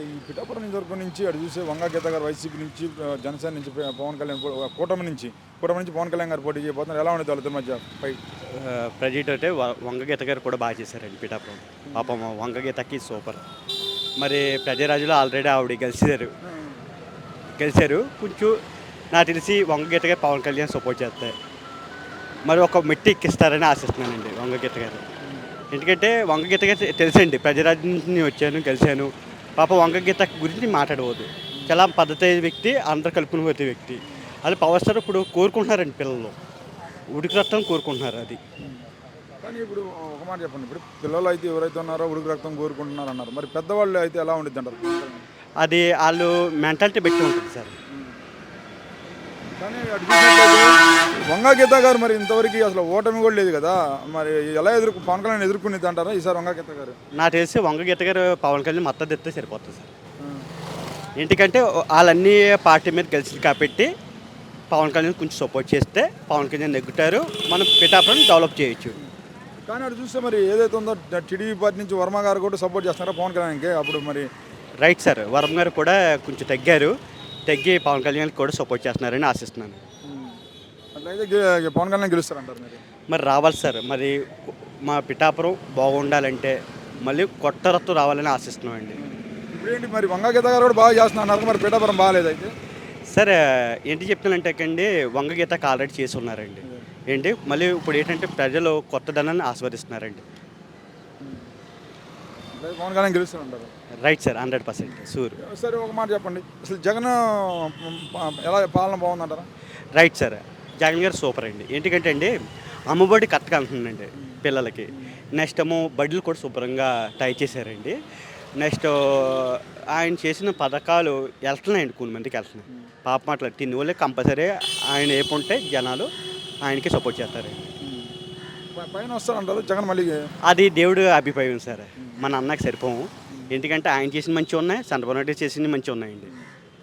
ఈ పిఠాపురం నియోజకవర్గం నుంచి అటు చూసే వంగా గీత గారు వైసీపీ నుంచి జనసేన నుంచి పవన్ కళ్యాణ్ కూటమి నుంచి పవన్ కళ్యాణ్ గారు పోటీ చేయబోతున్నారు. ఎలా ఉండేది వాళ్ళిద్దరి మధ్య ఫైట్? ప్రజెంట్ అంటే వంగగీత గారు కూడా బాగా చేశారండి పిఠాపురం. పాపం వంగగీతకి సూపర్. మరి ప్రజారాజులో ఆల్రెడీ ఆవిడ గెలిచారు. కొంచెం నాకు తెలిసి వంగగీత గారు పవన్ కళ్యాణ్ సపోర్ట్ చేస్తారు. మరి ఒక మెట్టి ఎక్కిస్తారని ఆశిస్తున్నానండి వంగగీత గారు. ఎందుకంటే వంగగీత గారు తెలుసండి, ప్రజారాజు నుంచి వచ్చాను, గెలిచాను. పాప వంగగీత గురించి మాట్లాడవద్దు. చాలా పద్ధతి వ్యక్తి, అందరు కలుపుకుని పోతే వ్యక్తి. అది పవర్ స్టార్ ఇప్పుడు కోరుకుంటున్నారండి పిల్లలు, ఉడికి రక్తం కోరుకుంటున్నారు. అది కానీ ఇప్పుడు ఒక మాట చెప్పండి, ఇప్పుడు పిల్లలు అయితే ఎవరైతే ఉన్నారో ఉడుకు రక్తం కోరుకుంటున్నారు అన్నారు, మరి పెద్దవాళ్ళు అయితే ఎలా ఉండిద్ది అంటారు? అది వాళ్ళు మెంటాలిటీ పెట్టి ఉంటుంది సార్. కానీ అటు చూసినట్లయితే వంగా గీత గారు మరి ఇంతవరకు అసలు ఓటమి కూడా లేదు కదా, మరి ఎలా పవన్ కళ్యాణ్ ఎదుర్కొనేది అంటారా ఈసారి వంగా గీత గారు? నాకు తెలిసి వంగగీత గారు పవన్ కళ్యాణ్ మద్దతు ఇస్తే సరిపోతుంది సార్. ఎందుకంటే వాళ్ళన్నీ పార్టీ మీద గెలిచింది కాబట్టి పవన్ కళ్యాణ్ కొంచెం సపోర్ట్ చేస్తే పవన్ కళ్యాణ్ నెగ్గుతారు, మనం పిఠాపురం డెవలప్ చేయొచ్చు. కానీ అటు చూస్తే మరి ఏదైతే ఉందో టీడీపీ పార్టీ నుంచి వర్మ గారు కూడా సపోర్ట్ చేస్తున్నారా పవన్ కళ్యాణ్కి? అప్పుడు మరి రైట్ సార్, వరం గారు కూడా కొంచెం తగ్గి పవన్ కళ్యాణ్ కూడా సపోర్ట్ చేస్తున్నారని ఆశిస్తున్నాను. అట్లయితే పవన్ కళ్యాణ్ గెలుస్తారంటారు మరి రావాలి సార్. మరి మా పిఠాపురం బాగుండాలంటే మళ్ళీ కొత్త రత్తు రావాలని ఆశిస్తున్నామండి. ఇప్పుడేంటి మరి వంగా గీత గారు కూడా బాగా చేస్తున్నారు, మరి పిఠాపురం బాగాలేదు అయితే? సార్ ఏంటి చెప్తున్నానంటే అండి, వంగగీతకు ఆల్రెడీ చేసి ఉన్నారండి. ఏంటి మళ్ళీ ఇప్పుడు ఏంటంటే ప్రజలు కొత్తదనాన్ని ఆస్వాదిస్తున్నారండి. పవన్ కళ్యాణ్ గెలుస్తారంటారు? Right sir, 100% sure. సరే ఒక మాట చెప్పండి, అసలు జగన్ ఎలా పాలన బాగుందంటారా? రైట్ సార్, జగన్ గారు సూపర్ అండి. ఎందుకంటే అండి అమ్మఒడి కరెక్ట్గా అంటుందండి పిల్లలకి. నెక్స్ట్ ఏమో బడులు కూడా శుభ్రంగా టై చేశారండి. నెక్స్ట్ ఆయన చేసిన పథకాలు వెళ్తున్నాయండి, కొన్ని మందికి వెళ్తున్నాయి. పాప మాటలు తిని వాళ్ళే కంపల్సరీ ఆయన ఏపుంటే జనాలు ఆయనకి సపోర్ట్ చేస్తారండి. పైన వస్తారంటారు జగన్ మళ్ళీ? అది దేవుడు అభిప్రాయం సార్, మన అన్నకి సరిపోము. ఎందుకంటే ఆయన చేసిన మంచిగా ఉన్నాయి, చంద్రబాబు నాయుడు చేసిన మంచిగా ఉన్నాయండి.